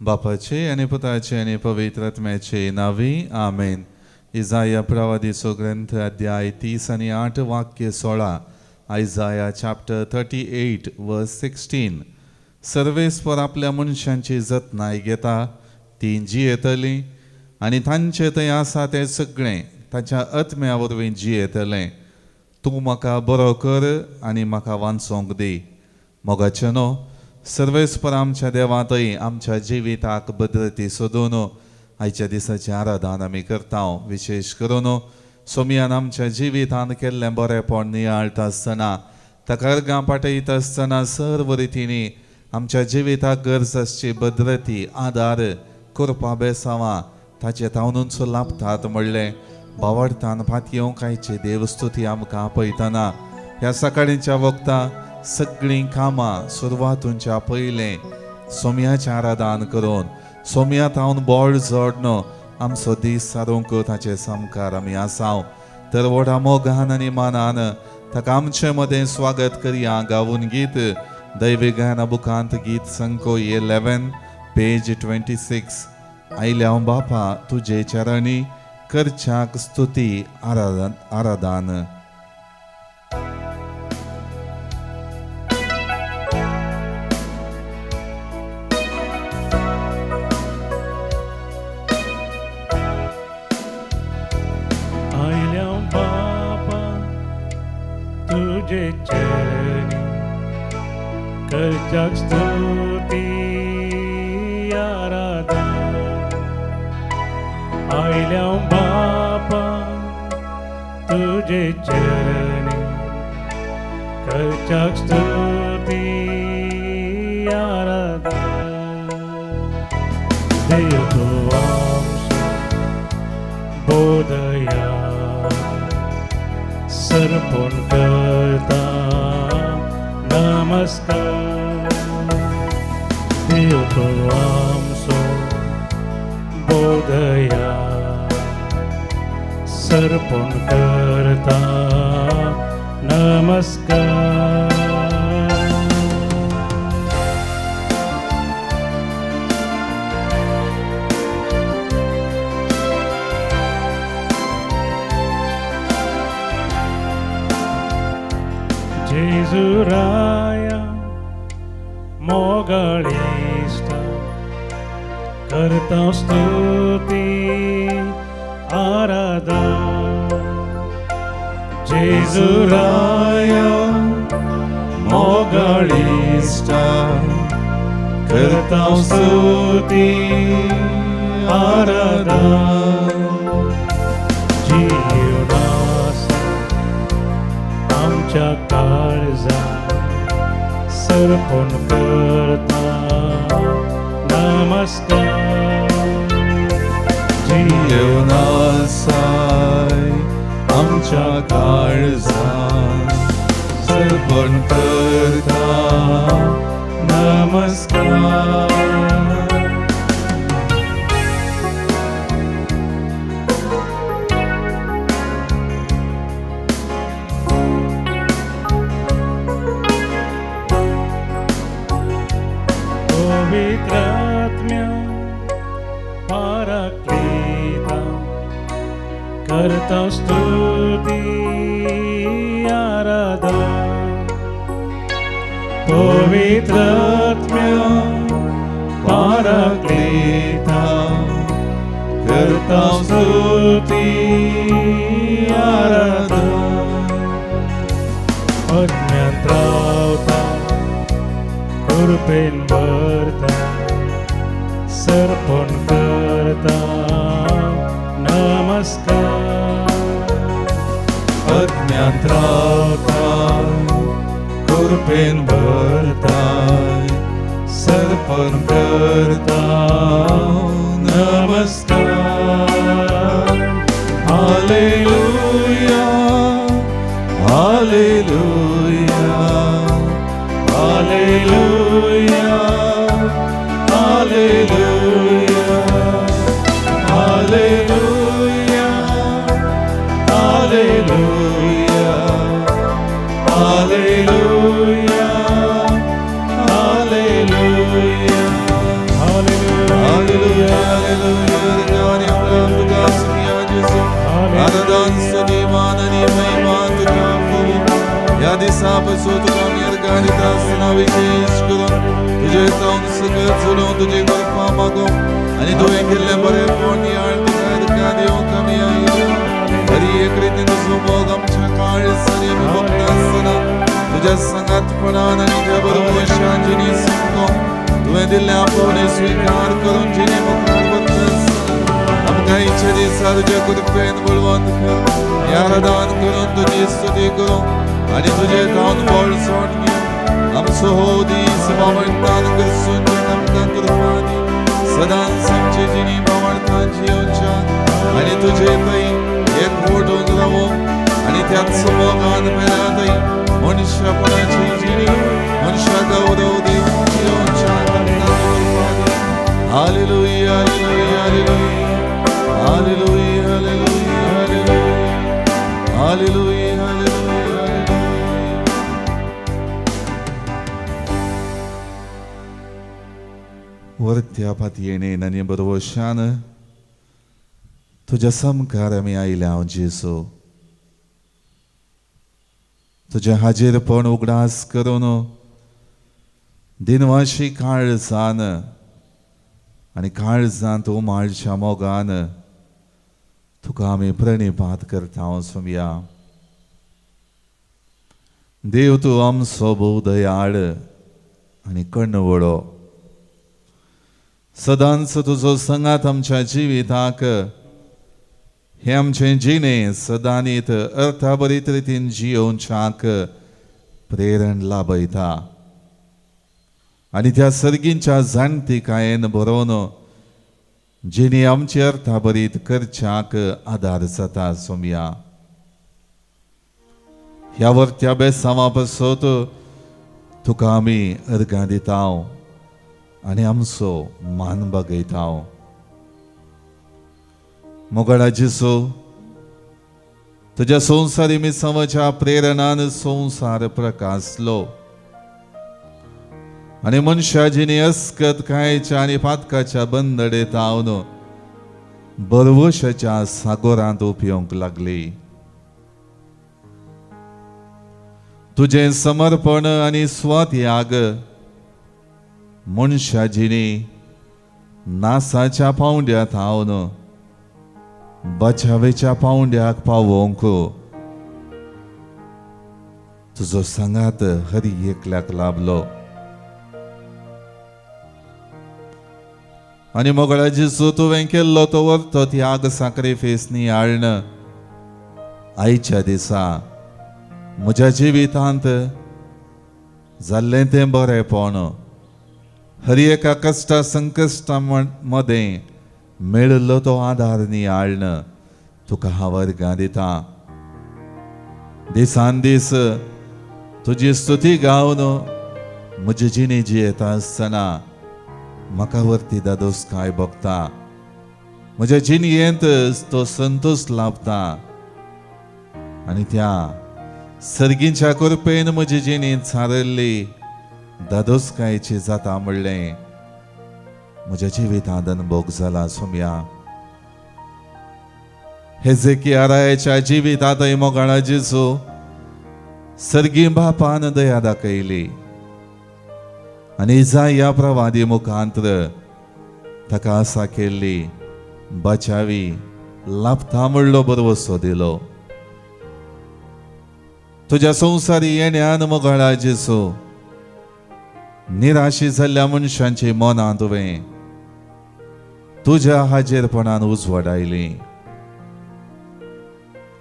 बापाचे आणि पुताचे आणि पवित्र आत्म्याचे नावी आमेन. इजाया प्रवादीचो ग्रंथ अध्याय 30 आणि 8 वाक्य 16. आयजाया चॅप्टर 38 वर्स 16. सर्वेस्पर आपल्या मनशांची जतनाय घेता, ती जियेतली आणि तांचे थंय आसा ते सगळे ताच्या आत्म्या वरवीं जियेतले. तूं म्हाका बरो कर आनी म्हाका वांचोंक दी. मोगाचेनो, सर्वेस्पर आमच्या देवांतय आमच्या जिविताक भद्रती सोदून आयच्या दिसाचें आराधन आमी करता. विशेष करून सोमयान आमच्या जिवितान केल्लें बरेपण नियाळटा आसतना, ताका अर्गां पाठयता आसतना सर्व रितींनी आमच्या जिविताक गरज आसची भद्रती आदार करपा बेसांवां ताचे तावनूच लाभतात म्हणलें भावार्थान फातयो कांयची देवस्तुती आमकां आपयतना ह्या सकाळीच्या वक्ता सगळीं कामां सुरवातूंच्या पयलें सोमयाचें आराधन करून सोमया तावन बोळ जोडनो आमचो दीस सारूंक ताचे संस्कार आमी आसाव. तर व्हडा मोगान आनी मानान ताका आमचे मदें स्वागत करया. गावून गीत दैवी गायना बुकांत गीत संको 11 पेज 26. आयल्या हांव बापा तुजे चरणी करच्याक स्तुती आराधन. तुझे चरणी करच्याक स्तुती आराधन. आयल्या बापा तुझे चरणी करच्याक स्तुती आराधन. देव तूं आमचो बोधया सर्पण करता नमस्कार. देव तूं आमचो बोधया सर्पण करता नमस्कार. जेजुराया मोगाळिष्टा करता स्तुती आराधन. जेजुराया मोगाळिष्टा करता स्तुती आराधन. जीवनासा आमच्या काळजा सर्पण करता नमस्कार. जीवनासाय आमच्या काळजान सर्पण करता नमस्कार. पवित्रात्म्या पाराक्लेता करता स्तुती आराधन. पवित्रात्म्या पाराक्लेता करता स्तुती आराधन. अज्ञात रावता कृपेन भरता सर्पण करता नमस्कार. अज्ञात रावताय कृपेन भरताय सर्पण करता नमस्कार. Hallelujah hallelujah hallelujah hallelujah hallelujah hallelujah hallelujah hallelujah. पासून तुका आमी अर्गाडीत आसतना विशेष करून तुजे जावन सगळं चलून तुजे करपा मागूं आनी तुवें केल्लें बरेंपण याळ तुका अर्गा दिवंक आमी आयल्या खरी एक रितीन तुजो मोग आमच्या काळजांनी आमी भोगता आसतना तुज्या संगातपणान आनी त्या बरोबरच्या जिणी समजून तुवें दिल्लें आपोवणें स्विकार करून जिणी मुखार वता आसतना आमकां इच्छा दिसा तुज्या कृपेन बळवंत कर यारादान करून तुजी स्तुती करूं आनी तुजे जावन बळसण घेवन आमचो हो दीस बावळटान करसून आमकां कृपा दी सदांच आमची जिणी बावळटान जियोवच्या आनी तुजे थंय एक ओढून रावूंक आनी त्याच मोगान मेळ्या थंय मनुष्यपणाची जिणी मनुष्य गौरव दिवून जियोवच्या आमकां कृपा दी hallelujah hallelujah hallelujah hallelujah hallelujah hallelujah hallelujah वरत्या पातयेन आनी बरोवशान तुज्या समकार आमी आयल्या हांव जेसू तुजे हाजेरपण उगडास करून दिनवाशी काळजान आनी काळजांत उमाळच्या मोगान तुका आमी प्रणिपात करता हांव सोमया देव तूं आमचो भोव दयाळ आनी कण्णवळो सदांच तुजो संगात आमच्या जिविताक हे आमचें जिणें सदांनीत अर्थाभरीत रितीन जियोवच्याक प्रेरण लाभयता आनी त्या सर्गींच्या जाणटेकायेन बरोवन जिणी आमची अर्थाभरीत करच्याक आदार जाता सोमया ह्या वर्त्या बेसांवा पासत तुका आमी अर्गां दिता आनी आमचो मान बगयता मोगळा जेसू तुज्या संवसारी मिसावाच्या प्रेरणान संवसार प्रकाशलो आनी मनशा जिणी अस्कत कायच्या आनी पातकाच्या बंदडेत आवन बरवशाच्या सागोरांत उपिवंक लागली तुझे समर्पण आनी स्वत्याग मनशा जिणी नासाच्या पावंड्यात आवन बचावेच्या पावंड्याक पावोवंक तुजो सांगात हरी एकल्याक लाभलो आनी मोगळा जेसू तुवें केल्लो तो वर्तो त्याग सॅक्रिफायस नियाळण आयच्या दिसा म्हज्या जिवितांत जाल्लें तें बरेंपण हर एका कश्टा संकश्टा मदें मेळिल्लो तो आदार नियाळण तुका हांव अर्गां दिता दिसान दीस तुजी स्तुती गावन म्हजी जिणी जियेता आसतना म्हाका वरती दादोसकाय भोगता म्हज्या जिणयेंत तो संतोष लाभता आनी त्या सर्गींच्या कृपेन म्हजी जिणी सारल्ली दादोसकायची जाता म्हणलें म्हज्या जिवितांत अनुभव जाला सोम्या हेजेकियाच्या जिवितांतय मोगाळा जेसू सर्गी बापान दया दाखयली आनी इसाया प्रवादी मुखांतर ताका आसा केल्ली बचावी लाभता म्हणलो बरवसो दिलो तुज्या संवसारी येण्यान मोगाळा जेसू निराशी जाल्ल्या मनशांची मनां तुवें तुज्या हाजेरपणान उजवाडायली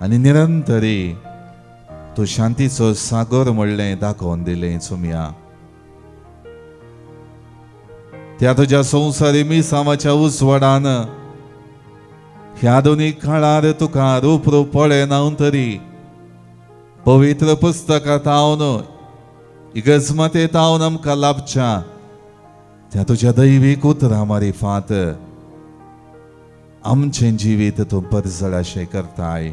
आनी निरंतरी तूं शांतीचो सागर म्हणलें दाखोवन दिलें सोम्या त्या तुज्या संवसारी मिसावाच्या उजवाडान ह्या दोनी काळार तुका रूप पळयना तरी पवित्र पुस्तकांत हांव इगर्जेंत हांव आमकां लाभच्या त्या तुज्या दैवीक उतरां मारिफात आमचें जिवीत तूं परजळाशें करताय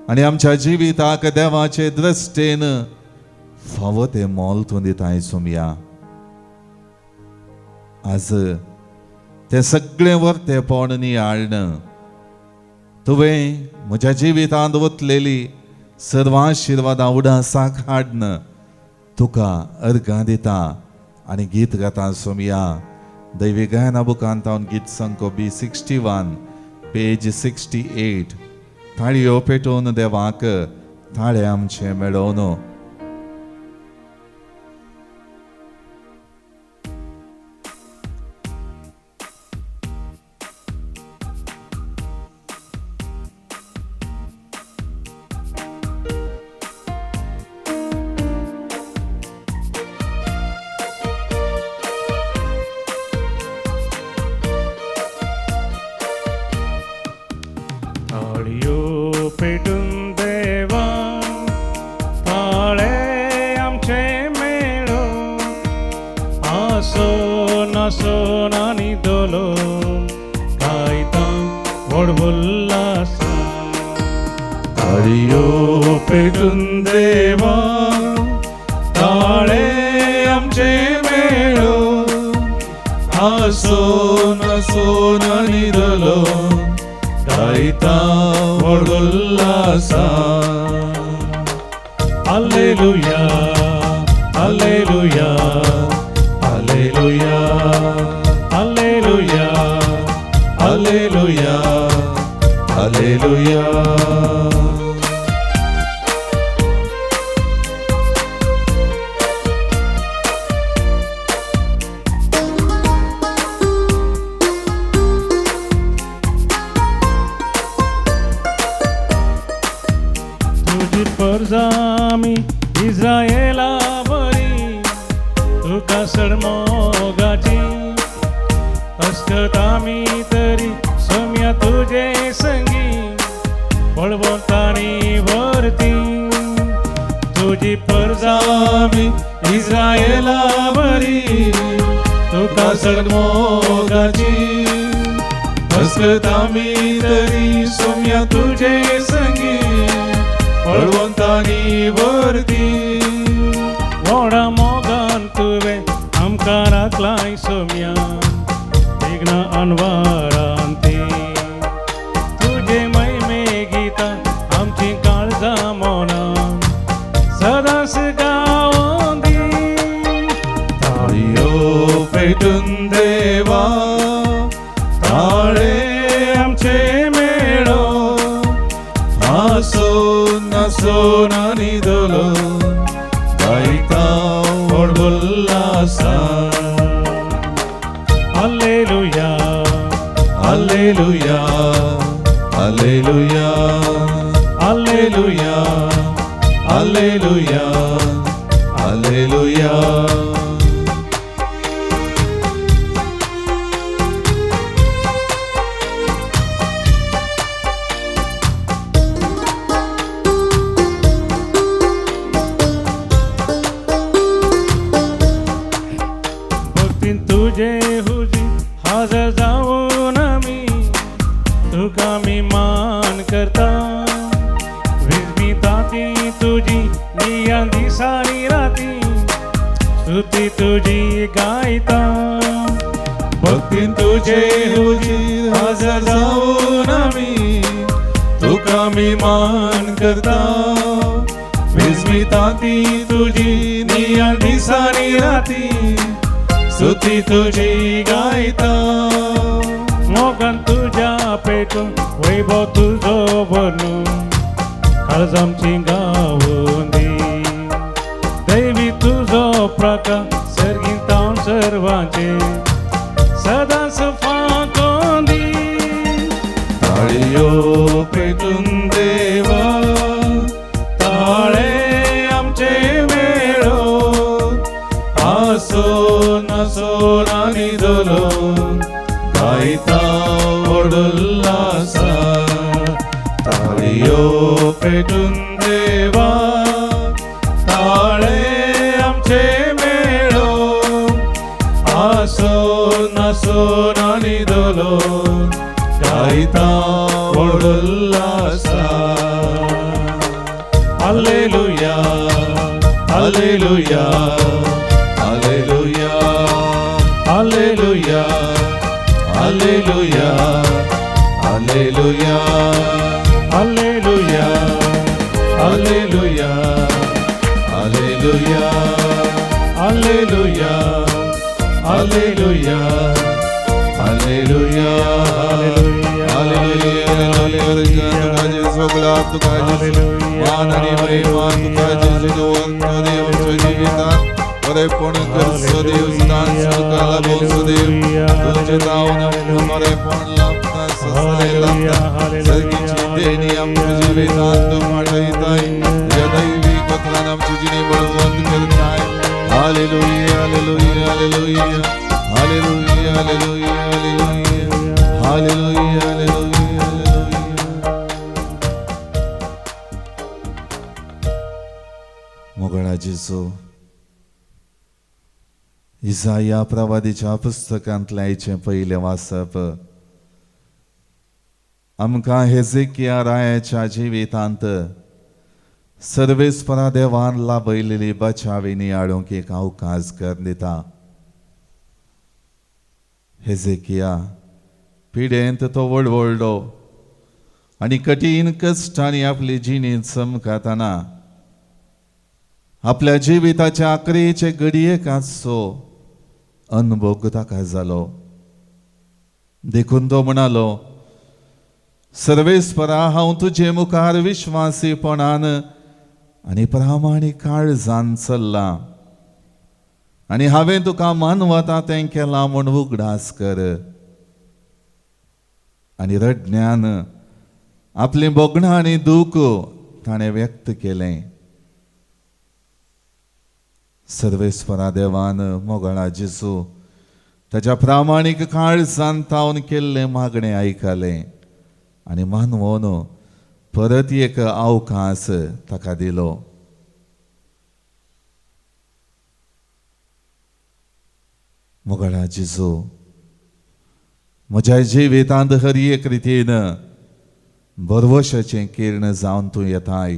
आनी आमच्या जिविताक देवाचे दृश्टेन फावो तें मोल तूं दिताय सोम्या आज तें सगळें वर्तेपण नियाळण तुवें म्हज्या जिवितांत वतलेली सर्व आशिर्वादा उडासाक हाडन तुका अर्गां दिता आनी गीत गाता सोमया दैवी गायना बुकांत हांव गीत संको B61 पेज 68 थाळयो पेटोवन देवाक थाळे आमचे मेळोवन थाळयो पेटून देवा थाळे आमचे मेळो आसो नासो नानी दोलो गायता व्हडवुल्लास थाळयो पेटून देवा थाळे आमचे मेळो आसो नासो नानी दोलो गायता व्हडवुल्लासा hallelujah hallelujah hallelujah hallelujah hallelujah hallelujah तुझी परजामी इस्रायेला बरी तुका सडमोगाची अस्कत आमी तरी सोम्या तुझे संगी पळवतानी भरती तुझी परजामी इस्रायेला बरी तुका सडमोगाची अस्कत आमी तरी सोम्या तुझे संगी पळवंतानी वर्दी व्हडा मोगान तुवें आमकां राखलाय सोम्या विघ्न अनवरांती तुझे महिमे गितां आमची काळजां मोना सदांच गावंदी थाळयो पेटून देवा थाळे आमचे मेळो आसो नासो नानी दोलो गायता व्हडवुल्लासा hallelujah hallelujah hallelujah hallelujah hallelujah hallelujah भक्तीन तुझे हुजी हजर जाऊन आमी तुका मी मान करता विस्मिता ती तुझी निया दिसानी राती स्तुती तुझी गायता भक्तीन तुझे हुजी हजर जाऊन आमी तुका मी मान करता विस्मिता ती तुझी निया दिसानी राती स्तुती तुझी गायता मोगन तुझ्या पेटून वैभव तुझो बनून काळजामची गावंदी दैवी तुझो प्रकाश सर्गीता सर्वांचे सदांच फाकोंदी थाळयो पेटून देवा थाळे आमचे मेळो आसो नासो नानी दोलो गायता व्हडवुल्लासा थाळयो पेटून देवा थाळे आमचे मेळो आसो नासो नानी दोलो गायता व्हडवुल्लासा hallelujah hallelujah hallelujah hallelujah hallelujah hallelujah hallelujah hallelujah Hallelujah, Hallelujah, Hallelujah, Hallelujah, Hallelujah. तुका जेसो गुलाब तुका जेसो मान आणि महिमा तुका जेसो अंत देव जीवितात बरे पण कर सदैव सदान सुखा लाभो सदैव तुझे दावन बरे पण लाभता ससाय लाभता सर्गीची देणी आमच्या जीवितात पाठविताय तुझ्या दैवी पत्रान आमची जिणी बळवंत करताय hallelujah hallelujah hallelujah hallelujah hallelujah hallelujah hallelujah hallelujah मोगळा जेजू इसाया प्रवादीच्या पुस्तकांतल्याचें पयलें वाचप आमकां हेजेकिया रायाच्या जिवितांत सर्वेस्परा देवान लाभयलेली बचाविनी हाडूंक एक अवकाश कर दिता. हेजेकिया पिडेंत तो व्हडलो आनी कठीण कश्टांनी आपली जिणी चमकताना आपल्या जिविताच्या आखरेचे घडयेक आसचो अनुभव ताका जालो. देखून तो म्हणालो, सर्वेस्परा हांव तुजे मुखार विश्वासीपणान आनी प्रामाणीक काळजान चल्ला आनी हांवें तुका मानवता तें केलां म्हूण उगडास कर. आनी रडण्यान आपलें बोगणां आनी दूख ताणें व्यक्त केलें. सर्वेस्परा देवान मोगळा जेजू ताच्या प्रामाणीक काळजान तावन केल्लें मागणें आयकलें आनी मानवोन परत एक अवकाश ताका दिलो. मोगळा जेजू म्हज्या जिवितांत हर एक रितीन बरवशाचें किर्ण जावन तूं येताय.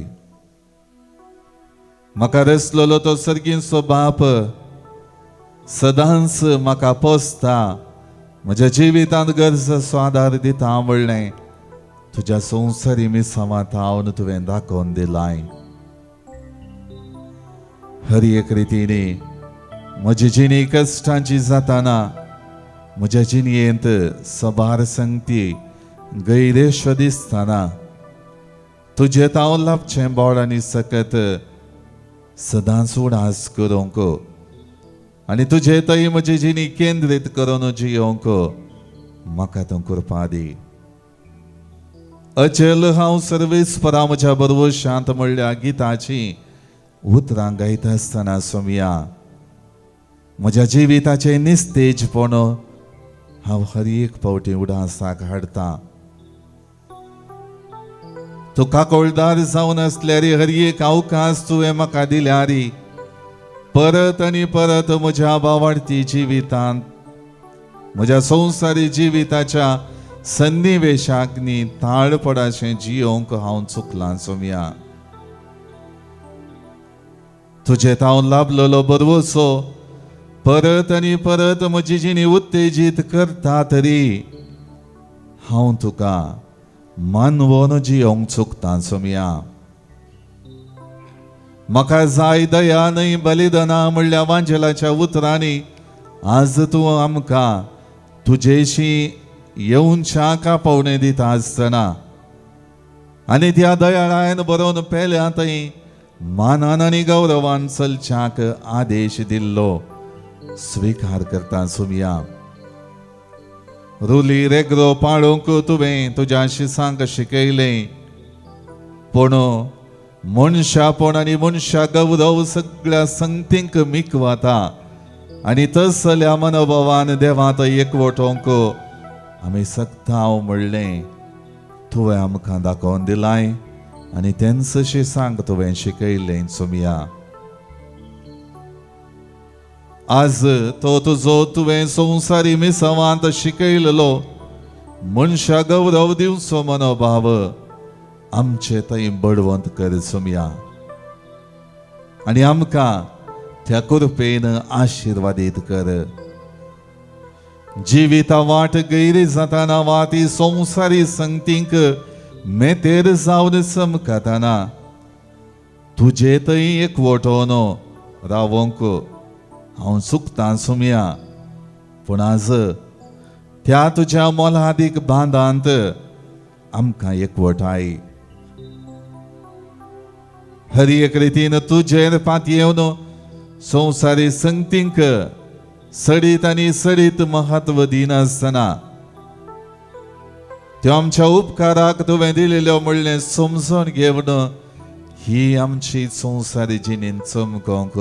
म्हाका रचलेलो तो सर्गीचो बाप सदांच म्हाका पोसता, म्हज्या जिवितांत गरजेचो आदार दिता म्हणलें तुज्या संवसारी मिसावांत हांव तुवें दाखोवन दिलाय. हर एक रितीनी म्हजी जिणी कश्टांची जाताना म्हज्या जिणयेंत सबार संगती गैरेश्व दिसताना तुजें हांव लाभचें बोड आनी सकत सदांच उडास करूंक आनी तुजे थंय म्हजी जिणी केंद्रीत करून जियोंक म्हाका तूं कृपा दी. अचल हांव सर्वेस्परा म्हज्या बरवशांत म्हणल्या गिताची उतरां गायता आसतना सोमिया म्हज्या जिविताचें निस्तेजपण हांव हर एक फावटी उडासाक हाडटां. तुका कळदार जावन असल्यार हर एक अवकाश तुवें म्हाका दिल्यार परत आनी परत म्हज्या भावार्थी जिवितांत म्हज्या संवसारी जिविताच्या सन्निवेशाक न्ही ताळपडाचें जियोंक हांव चुकलां सोमिया. तुजें हांव लाभलेलो बरवसो परत आनी परत म्हजी जिणी उत्तेजीत करता तरी हांव तुका मानवोन जियोंक चुकता सोमिया. म्हाका जाय दया न्हय बलिदाना म्हणल्या वांजेलाच्या उतरांनी आज तूं आमकां तुजेशी येवनच्या कापावणें दिता आसतना आनी त्या दयाळायन बरोवन पेल्या थंय मानान आनी गौरवान चलच्याक आदेश दिल्लो स्विकार करता सोमिया. रुली रेगरो पाळोवंक तुवें तुज्या शिसांक शिकयलें पूण मनशापण आनी मनशा गौरव सगळ्या संगतींक मिकवता आनी तसल्या मनोभावान देवांत एकवटोवंक आमी सकता म्हणलें तुवें आमकां दाखोवन दिलाय आनी तेंच शिसांक तुवें शिकयलें सोमिया. आज तो तुजो तुवें संवसारी मिसावांत शिकयलेलो मनशा गौरव दिवचो मनोभाव आमचे थंय बडवंत कर सोमिया आनी आमकां त्या कृपेन आशिर्वादीत कर. जिविता वाट गैरी जाताना वा ती संवसारी संगतींक मेतेर जावन चमकताना तुजे थंय एकवटोन रावोंक हांव चुकतां सुमया, पूण आज त्या तुज्या मोलादीक बांदांत आमकां एकवटाय. हर एक रितीन तुजेर पातयेवन संवसारी संगतींक सडीत आनी सडीत महत्व दिनासतना त्यो आमच्या उपकाराक तुवें दिलेल्यो म्हणलें समजून घेवन ही आमची संवसारी जिणेंत चमकोवंक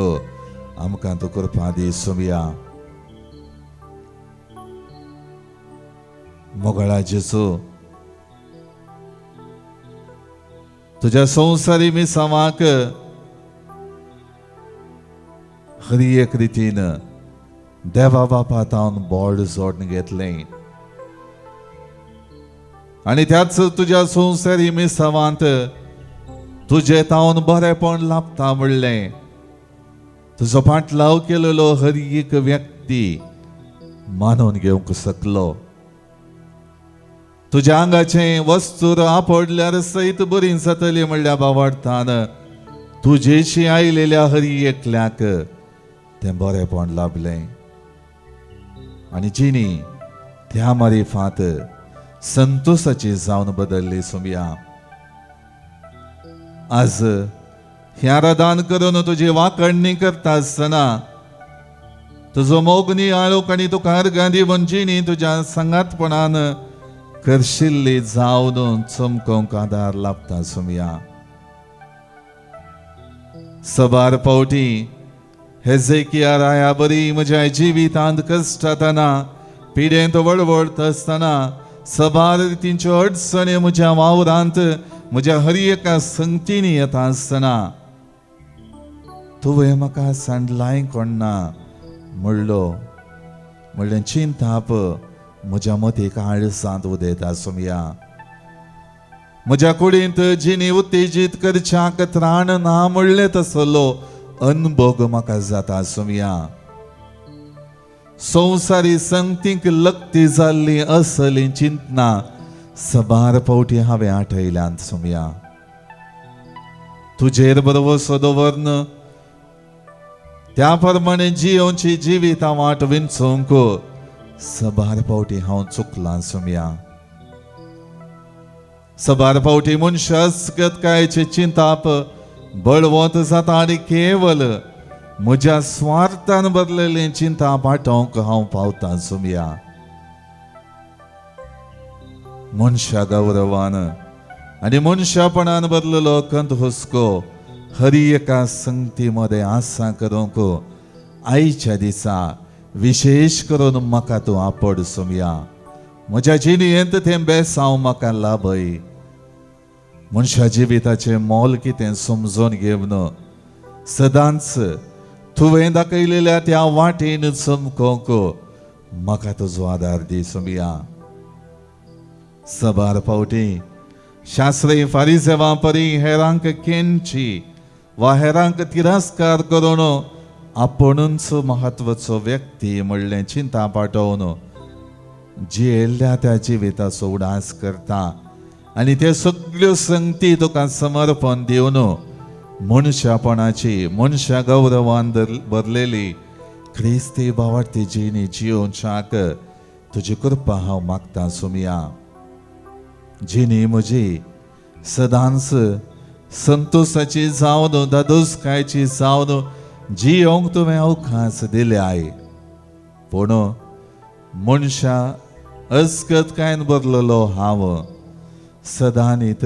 आमकां तूं कृपा दी सुमया. मोगळा जेजू, तुज्या संवसारी मिसावाक हर एक रितीन देवा बापातावन बोड जोडून घेतलें आनी त्याच तुज्या संवसारी मिसावांत तुजें तावन बरेपण लाभता म्हणलें. तुजो फाटलाव केलेलो हर एक व्यक्ती मानून घेवंक शकलो. तुज्या आंगाचें वस्तूर आपडल्यार सयत बरी जातली म्हणल्या बावार्थान तुजेशी आयलेल्या हर एकल्याक तें बरेपण लाभलें आनी जिणी त्या मारिफांत संतोषाची जावन बदलली सुमया. आज हें आराधन करून तुजी वांकडणी करता आसतना तुजो मोगनी आळोक आनी तुका अर्गां दिवन जिणी तुज्या सांगातपणान करशिल्ली जावन चमकोवंक आदार लाभता सुमया. सबार पावटी हेजेकिया राया बरी म्हज्या जिवितांत कश्टातना पिडेंत वळवळत आसतना सबार रितींच्यो अडचणी म्हज्या वावरांत म्हज्या हर एका संगतींनी येता आसतना तुवें म्हाका सांडलाय कोणना म्हणलें चिंताप म्हज्या मतीक आळसांत उदेता सुमया. म्हज्या कुडींत जिणी उत्तेजीत करच्याक त्राण ना म्हणलें तसलो अनुभव म्हाका जाता सुमया. संवसारी संगतींक लक्ती जाल्ली असली चिंतना सबार पावटी हांवें आठयल्यात सुमया. तुजेर भरवसो दवरन त्या प्रमाणे जियोवची जिवितां वाट विंचोवंक सबार पावटी हांव चुकलां सुमया. सबार पावटी मनशां असगतकायेची चिंताप बळवंत जाता आनी केवल म्हज्या स्वार्थान भरलेली चिंता पाठोवंक हांव पावतां सुमया. मनशा गौरवान आनी मनशापणान भरलेलो कंत हुस्को हर एका संगती मध्ये आसा करूंक आयच्या दिसा विशेष करून म्हाका तूं आपड सुमया. म्हज्या जिणेंत तें बेसांव म्हाका लाभय. मनशा जिविताचें मोल कितें समजून घेवन सदांच तुवें दाखयलेल्या त्या वाटेन चमकोवंक म्हाका तुजो आदार दी सुमया. सबार पावटी शास्त्री फारिसेवां परी हेरांक केंची वा हेरांक तिरस्कार करून आपुणूच महत्वाचो व्यक्ती म्हणलें चिंता पाठोवन जियेल्ल्या त्या जिविताचो उडास करता आनी ते सगळ्यो संगती तुका समर्पण दिवन मनशापणाची मनशा गौरवान भरलेली क्रिस्ती भावार्थी जिणी जियोवच्याक तुजी कृपा हांव मागतां सुमया. जिणी म्हजी सदांच संतोषाची जावन दादोसकायची जावन जियोंक तुवें अवकाश दिल्याय. पूण मनशा अस्कतकायेन भरलेलो हांव सदांनीत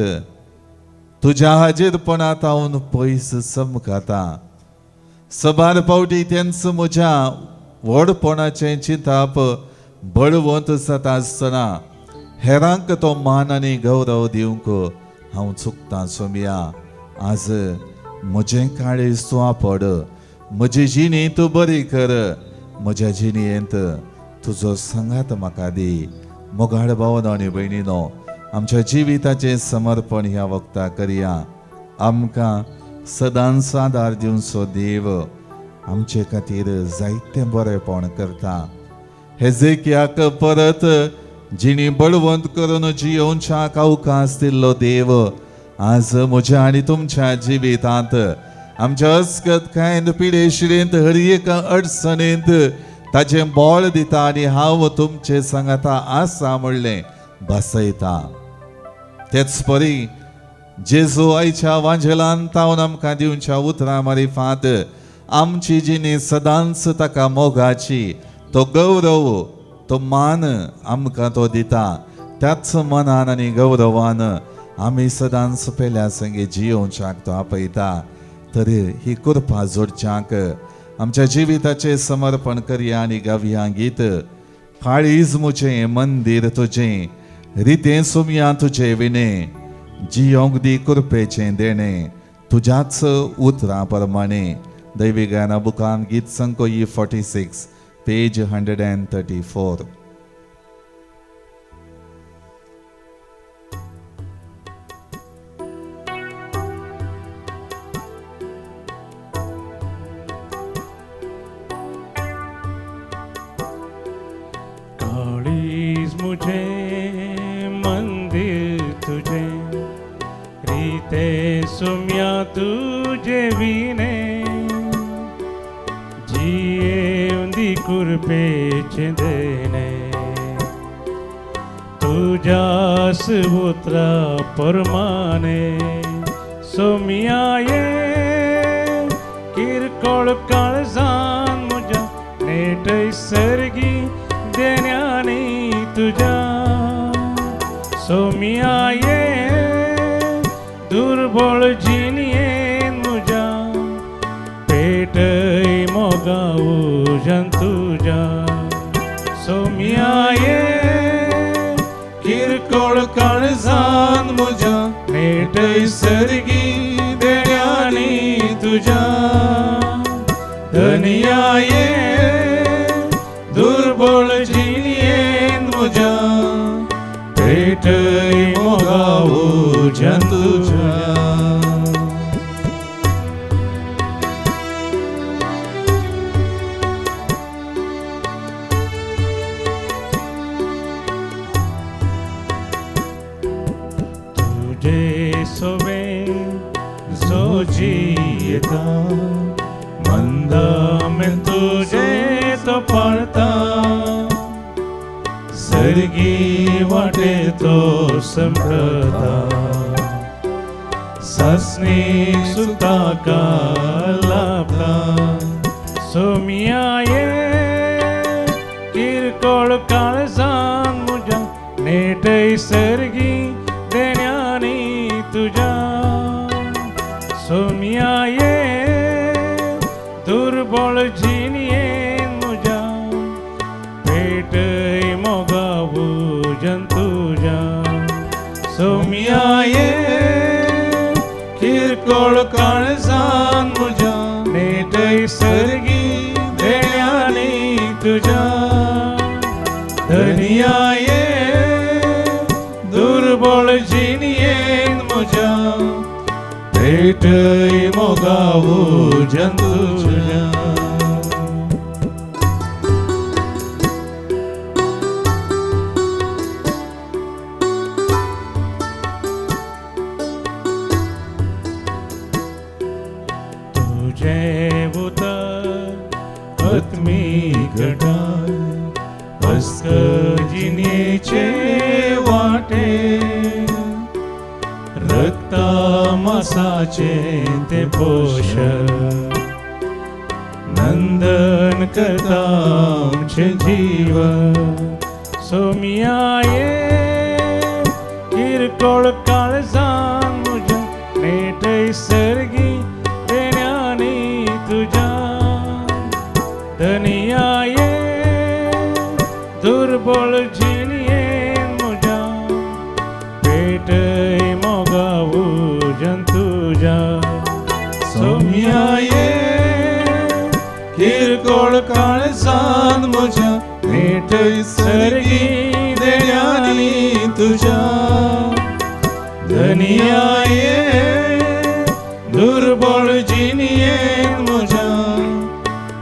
तुज्या हाजीरपणांत हांव पयस चमकता. सबार पावटी तेंच म्हज्या व्हडपणाचें चिंताप बळवंत जाता आसतना हेरांक तो मान आनी गौरव दिवंक हांव चुकतां सुमया. आज म्हजें काळीज तूं आपड. म्हजी जिणी तूं बरी कर. म्हज्या जिणयेंत तुजो सांगात म्हाका दी. मोगाळ भावनो आनी भयणीनो, आमच्या जिविताचें समर्पण ह्या वक्ता करया. आमकां सदांच आदार दिवचो देव आमचे खातीर जायतें बरेंपण करता. हेजेकियाक परत जिणी बळवंत करून जियोवच्याक अवकाश दिल्लो देव आज म्हज्या आनी तुमच्या जिवितांत आमच्या अस्कत खायंत पिडेशिरेंत हर एका अडचणेंत ताचें बोळ दिता आनी हांव तुमचे सांगाता आसा म्हणलें बसयता. तेच परी जेजू आयच्या वांजेलान तावन आमकां दिवच्या उतरां मारिफात आमची जिणी सदांच ताका मोगाची, तो गौरव तो मान आमकां तो दिता. त्याच मनान आनी गौरवान आमी सदांच पेल्या संगे जियोवच्याक तो आपयता. तर ही कृपा जोडच्याक आमच्या जिविताचे समर्पण करया आनी गावया गीत. काळीज मुझे मंदिर तुझे, रिते सुमया तुझे विणे, जियोंक दी कृपेचें देणे, तुज्याच उतरां प्रमाणे. दैवी गायना बुकान गीत संकोई 46 पेज 134. काळीज मुझे मंदिर तुझे, रीते सुम्या तुझे विणे, जिये कृपेचे देणे, तुझ्यास उतरा परमाने. सोमियाये किरकोळ काळजान म्हज्या नेटय सर्गी देण्यानी तुझ्या. सोमियाये दुर्बळ जिणयेन म्हज्या, पेटय मोगाऊ जन तुझ्या. सोमियाये किरकोळ काळजान म्हज्या नेटय सर्गी देण्यानी तुझ्या. धनियाये दुर्बळ जिणयेन म्हज्या, पेटय मोगाऊ जन तुझ्या. तुझे सोवे जो जियता, मंद में तुझे तो पड़ता, सर्गी वाटे तो संप्रता. ससनिक सुता का लाभता. सोमियाये किरकोळ काळजान म्हज्या नेटय सर्गी देण्यानी तुझ्या. सोमियाये दुर्बळ जिणयेन म्हज्या, पेटय मोगाऊ जन तुझ्या. सोमियाये किरकोळ काळजान म्हज्या नेटय सर्गी देण्यानी तुझ्या. धनियाये दुर्बळ जिणयेन म्हज्या, पेटय मोगाऊ जन तुझ्या. तुझे उतर आत्मी गटार, अस्क जिणेचे वाटे, रक्ता मासाचे ते पोषण, नंदन करता आमचे जीव. सोमियाये किरकोळ काळजान म्हज्या नेटय सर्गी देण्यानी तुझ्या. धनियाये दुर्बळ जिणयेन म्हज्या, पेटय मोगाऊ जन तुझ्या. सोमियाये किरकोळ काळजान म्हज्या नेटय सर्गी देण्यानी तुझ्या. धनियाये दुर्बळ जिणयेन म्हज्या,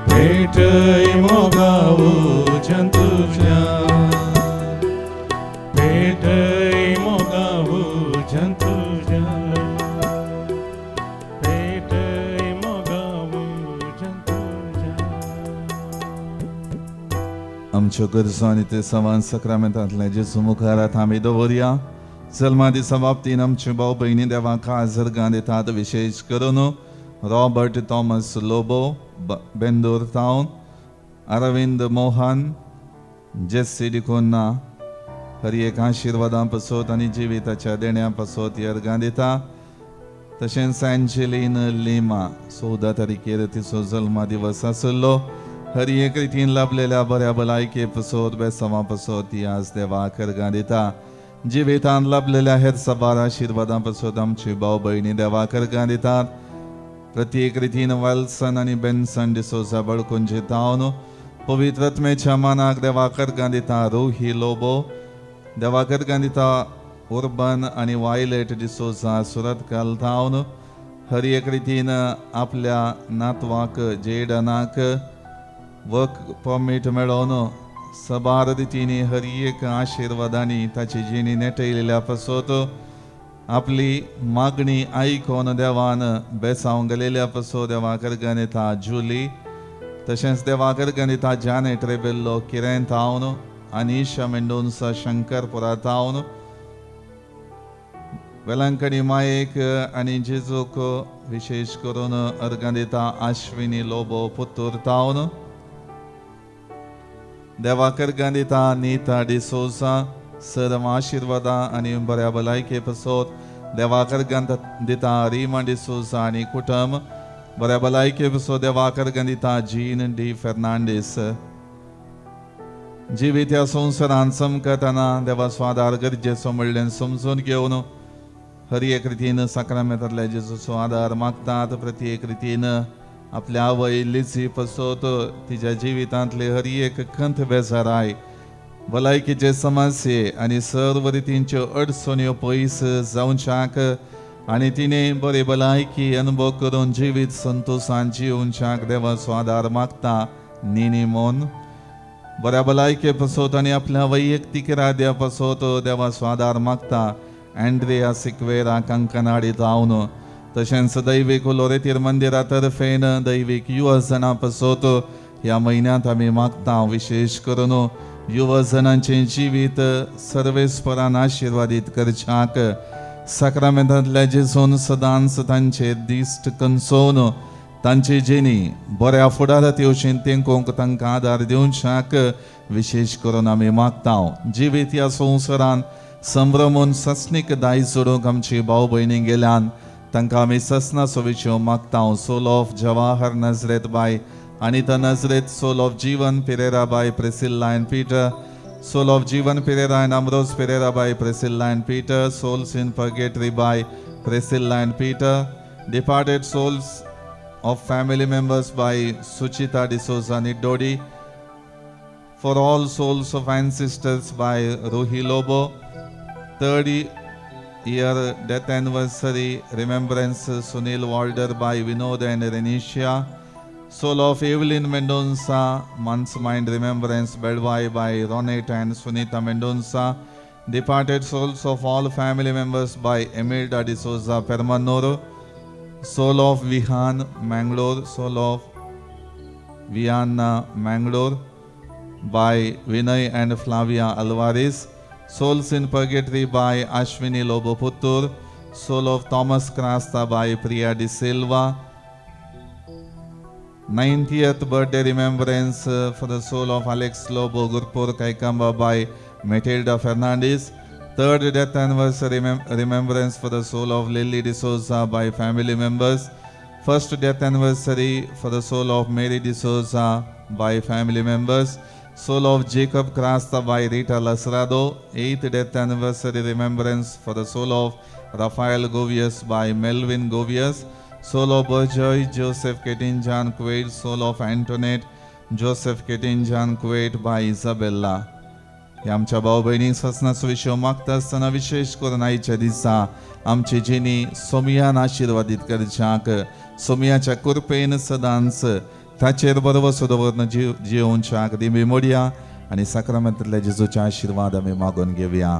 पेटय मोगाऊ जन तुझ्या. पेटय मोगाऊ जन तुझ्या, पेटय आमच्यो गरजो आनी ते सवान सक्रामेंतांतले जेजू मुखारात आमी दवरया. जल्मादी समाप्तीन आमच्यो भाव भयणी देवाक आजरगां दितात. विशेष करून रॉबर्ट थॉमस लोबो, बेंदूर टावन, अरविंद मोहन, जेस्सी डिकोन्ना, हरी एक आशिर्वादां पासत आनी जिविताच्या देण्या पासत येरगां दिता. तशेंच एंजेलीन लिमा 14 तारखेर तिचो जल्मा दिवस आसलो. हरी एक रितीन लाभलेल्या बऱ्या भलायके पासत बेसवा पासत ती आज देवाक अर्गां दिता. जिवितान लाभलेल्या हेर साबार आशिर्वादां पासत आमची भाव भयणी देवाक अर्गां दितात. प्रत्येक रितीन वेल्सन आनी बेन्सन डिसोजा बळकुंजी टावन पवित्र आत्मेच्या मानाक देवाक अर्गां दिता. रोही लोबो देवाक अर्गां दिता. उर्बन आनी वायलेट डिसोजा सुरतकाल टावन हरी एक रितीन आपल्या नातवाक जेडनाक वर्क परमीट मेळोवन सबार रितीनी हरी एक आशिर्वादांनी ताची जिणी नेटयलेल्या पासत आपली मागणी आयकोन देवान बेसांव गेलेल्या पासत देवाक अर्गां दिता. जुली तशेंच देवाक अर्गां दिता. जानेट रेबेल्लो किरें टावन, अनिशा मेंडोन्सा शंकरपुरा टावन, वेलांकणी मायेक आनी जेजूक विशेष करून अर्गां दिता. अश्विनी लोबो पुत्तूर टावन देवाक अर्गां दिता. नीता डिसोजा सर्व आशिर्वादां आनी बऱ्या भलायके पासत देवाक अर्गां दिता. रिमा डिसोजा आनी कुटुंब बऱ्या भलायके पासत देवाक अर्गां दिता. जीन डी फेर्नांडीस जिवीत ह्या संवसारांत चमकतना देवा स्वादार गरजेचो म्हणलें समजून घेवन हरी एक रितीन साक्रामेंतांतल्या जेजूचो आदार मागतात. प्रत्येक रितीन आपल्या आवय लिझी पासत तिच्या जिवितांतले हरी एक खंत बेजाराय भलायकेचे समस्ये आनी सर्व रितींच्यो अडचण्यो पयस जावच्याक आनी तिणे बरी भलायकी अनुभव करून जिवीत संतोषान जिवच्याक देवाचो आदार मागता. निनी मोन बऱ्या भलायके पासत आनी आपल्या वैयक्तीक राद्या पासत देवाचो आदार मागता. एंड्रिया सिक्वेरा कंकनाडी टावन तशेंच दैवीक लोरेतीर मंदिरा तर्फेन दैवीक युवजनां पासत ह्या म्हयन्यांत आमी मागता. विशेष करून युवजनांचें जिवीत सर्वेस्परान आशिर्वादीत करच्याक साक्रामेंतांतल्या जेजून सदांच तांचे दिश्ट कंसोवन तांची जिणी बऱ्या फुडारात येवचें तेंकोंक तांकां आदार दिवच्याक विशेष करून आमी मागता. जिवीत ह्या संवसारान संभ्रमून ससनीक दायज जोडूंक आमची भाव भयणी गेल्यान तांकां आमी ससनाचो विशय मागता. सोल ऑफ जवाहर नजरेत by Anita Nazareth, soul of Jeevan Pereira by Priscilla and Peter, soul of Jeevan Pereira and Ambrose Pereira by Priscilla and Peter, souls in purgatory by Priscilla and Peter, departed souls of family members by Suchita D'Souza Nidodi, for all souls of ancestors by Ruhi Lobo, 30-year death anniversary remembrance Sunil Walder by Vinod and Renisha, soul of Evelyn Mendonça, month's mind remembrance Bedwai by Ronet and Sunita Mendonça, departed souls of all family members by Emilda D'Souza Permanoro, soul of Vihan Mangalore, soul of Vianna Mangalore by Vinay and Flavia Alvarez, souls in purgatory by Ashwini Lobo Puttur, soul of Thomas Crasta by Priya De Silva, 90th birthday remembrance for the soul of Alex Lobo Gurpur Kaikamba by Matilda Fernandez, third death anniversary remembrance for the soul of Lily D'Souza by family members, first death anniversary for the soul of Mary D'Souza by family members, soul of Jacob Crasta by Rita Lasrado, 8th death anniversary remembrance for the soul of Rafael Govias by Melvin Govias, soul of Berjoy Joseph Ketinjan Kuwait, soul of Antoinette Joseph Ketinjan Kuwait by Isabella. हे आमच्या भाव भयणी ससनाचो विशय मागता आसतना विशेष करून आयच्या दिसा आमची जिणी सोमियान आशिर्वादीत करच्याक सोमियाच्या कृपेन सदांच ताचेर बरोवसो दवरून जिवच्याक दिमी मोडया आनी साक्रामेंतांतल्या जेजूचे आशिर्वाद आमी मागून घेवया.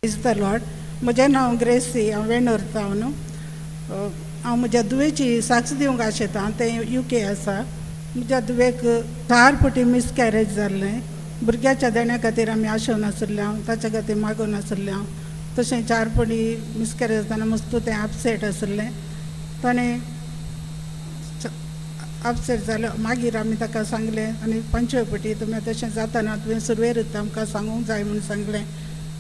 Is the Lord. म्हजें नांव ग्रेसी. हांव वेणूर तावन. हांव म्हज्या दुवेची साक्ष दिवंक आशेतां. तें UK आसा. म्हज्या दुवेक 4 फावटी मिसकॅरेज जाल्लें. भुरग्याच्या देण्या खातीर आमी आशेवन आशिल्ले हांव. ताच्या खातीर मागून आशिल्लें हांव. तशें 4 फावटी मिसकॅरेज जाताना मस्त तें अपसेट आशिल्लें. ताणें अपसेट जालें. मागीर आमी ताका सांगलें आनी 5वे फावटी तुमी तशें जाताना तुवें सुरवेर आमकां सांगूंक जाय म्हूण सांगलें.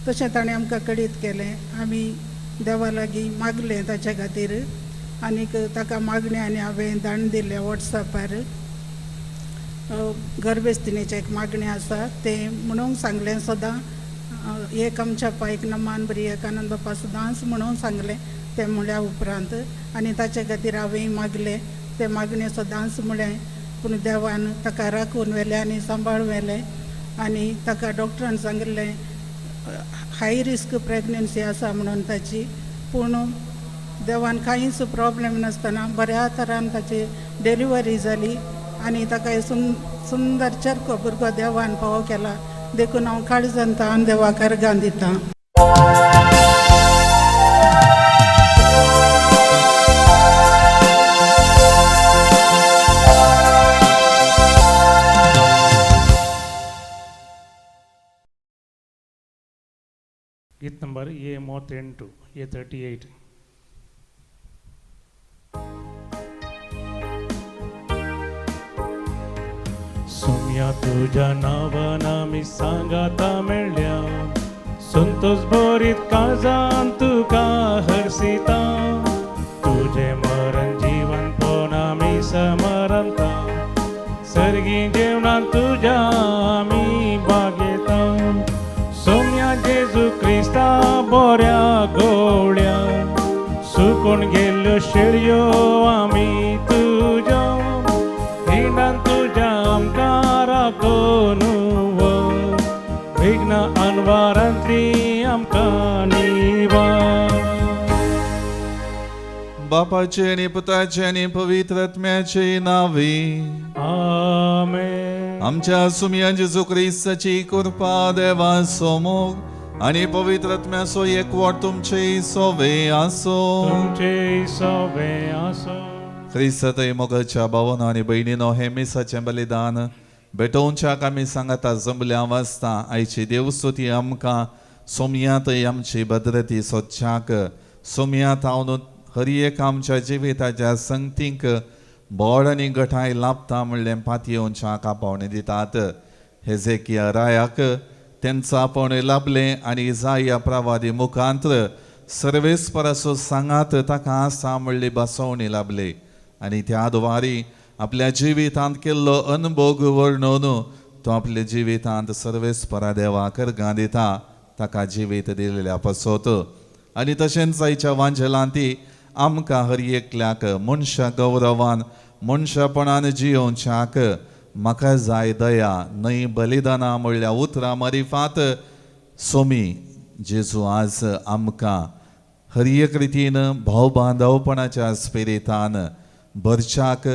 तशें ताणें आमकां कळीत केलें. आमी देवा लागीं मागलें ताच्या खातीर. आनीक ताका मागणी आनी हांवें दान दिलें वॉट्सॅपार. गर्भस्तिणीचें एक मागणी आसा तें म्हणूंक सांगलें सदां. एक आमच्या पायक नमान बरी एक आनंद बापा सदांच म्हणून सांगलें तें म्हळ्या उपरांत. आनी ताचे खातीर हांवें मागलें. तें मागणें सदांच म्हळें. पूण देवान ताका राखून व्हेलें आनी सांबाळून व्हेलें. आनी ताका डॉक्टरान सांगिल्लें हाय रिस्क प्रेग्नन्सी आसा म्हणून ताची. पूण देवान कांयच प्रॉब्लेम नासतना बऱ्या तरान ताची डिलिव्हरी जाली. आनी ताका सुंदर चरको भुरगो देवान फावो केला. देखून हांव काळजांता आनी देवाक अर्गां दितां. गीत नंबर A38, A38. सोम्या तुझ्या नावाना मी सांगाता मेळ्या. संतोष भरीत काळजान तुका हरसिता. तुझे मरण जीवन पोना मी समरंता. सर्गी जेवणात तुझ्या आमी बागेता. सोम्या जेजू क्रिस्ता बऱ्या गोवड्या. सुकून गेल्यो शेळयो आमी तुज्या. हिंडान तुज्या आमकां राखून विघ्न अनवारांतली आमकां निवा. बापाचे आनी पुताचे आनी पवित्र आत्म्याचे नावी. आमेन. आमच्या सुमया जेजू क्रिस्ताची कृपा देवा सोमोग आनी पवित्र आत्म्याचो एकवट तुमचे सोवे आसो. तुमचे सोवे आसो. क्रिस्त मोगाच्या भावानो आनी भयणीनो हे मिसाचें बलिदान भेटोवच्याक आमी सांगाता जमल्या वाजता आयची देवस्तुती आमकां सोमयांत आमची भद्रती सोदच्याक. सोमयांत हांव हर एक आमच्या जिविताच्या संगतीक बोड आनी घटाय लाभता म्हणलें पातयेवच्याक आपोवणें दितात. हेजेकिया रायाक तेंचो आपोवणें लाभलें आनी इसाया प्रवादी मुखांतर सर्वेस्पराचो सांगात ताका आसा म्हणली बसवणी लाभली. आनी त्या द्वारी आपल्या जिवितांत केल्लो अनुभव वर्णोवन तो आपल्या जिवितांत सर्वेस्परा देवाक अर्गां दिता. ताका जिवीत दिलेल्या पासत. आनी तशेंच आयच्या वांजेलांती आमकां हर एकल्याक मनशा गौरवान मनशापणान जियोवच्याक म्हाका जाय दया न्हय बलिदानां म्हणल्या उतरां मारिफात सोमी जेजू आज आमकां हर एक रितीन भाव बांदवपणाच्या स्पिरितान भरच्याक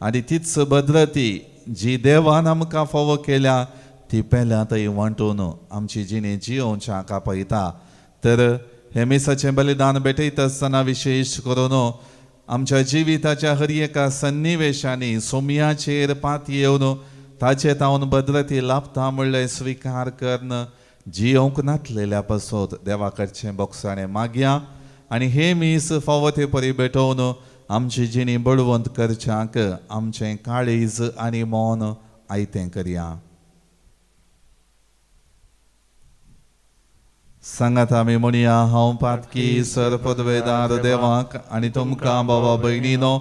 आनी तीच भद्रती जी देवान आमकां फावो केल्या ती पेल्या थंय वांटून आमची जिणी जियोवच्याक आपयता. तर हे मिसाचें बलिदान भेटयता आसतना विशेश करून आमच्या जिविताच्या हर एका सन्निवेशांनी सोमयाचेर पात येवन ताचे तावन भद्रती लाभता म्हणलें स्विकार करन जियोंक नातलेल्या पासत देवा कडचें बोगसाणें मागया. आनी हे मीस फावो ते परी भेटोवन आमची जिणी बळवंत करच्याक आमचें काळीज आनी मौन आयतें करया. सांगात आमी म्हणया हांव पातकी सर पदवेदार देवाक आनी तुमकां बाबा भयणीनो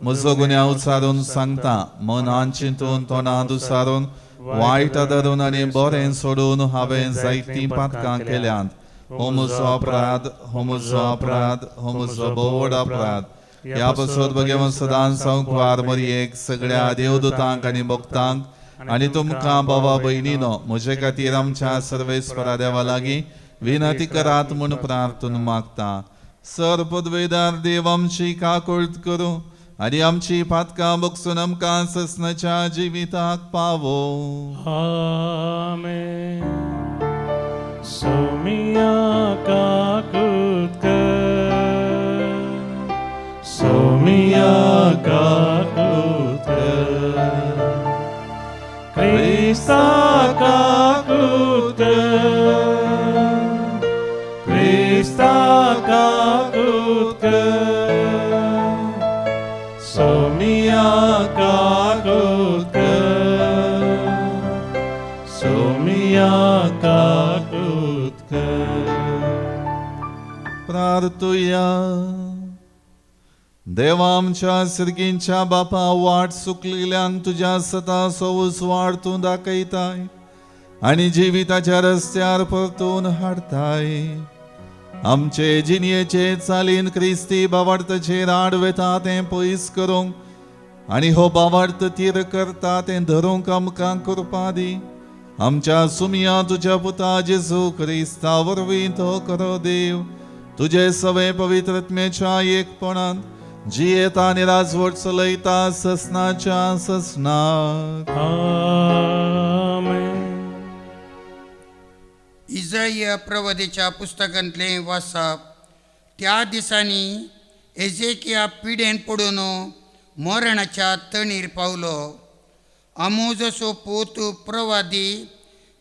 म्हजो गुन्यांव उचारून सांगता. मनान चिंतून तोंडांत उसारून वायट धरून आनी बरें सोडून हांवें जायतीं पातकां केल्यांत. हो म्हजो अपराध, हो म्हजो अपराध, हो म्हजो बोड अपराध. ह्या पासत भगेवन सदांच संकवार मरयेक सगळ्या देवदूतांक आनी भक्तांक आनी तुमकां बाबा भयणीनो म्हजे खातीर आमच्या सर्वेस्परा देवा लागीं विनंती करात म्हूण प्रार्थना मागता. सर पदवेदार देव आमची काकुळट करूं आनी आमची पातकां बगसून आमकां ससनाच्या जिविताक पावो. आमेन. सोमिया काकुतकर, सोमिया काकुतकर, क्रिस्ता काकुतकर, क्रिस्ता काकुतकर, सोमिया काकुतकर, सोमिया काकुतकर. प्रार्थुया. देवा आमच्या सिरगींच्या बापा वाट चुकलेल्यांक तुझ्या सता सोऊस वाढतून दाखयताय आणि जिविताच्या रस्त्यार परतून हाडताय. आमचे जिणयेचे चालीन क्रिस्ती बावार्थाचेर आडवेता तें पयस करूंक आनी हो बावार्थ तीर करता तें धरूंक आमकां कृपा दी. आमच्या सुमिया तुझ्या पुता जेजू क्रिस्ता वरवीं तो करो देव तुझे सवे पवित्रत्मेच्या एकपणांत जियेता आनी राजवट चलयता ससनाच्या ससनाक. आमेन. इजाया प्रवादीच्या पुस्तकांतले वाचप. त्या दिसांनी एजेकिया पिडेन पडून मरणाच्या तणीर पावलो. आमोजसो पोत प्रवादी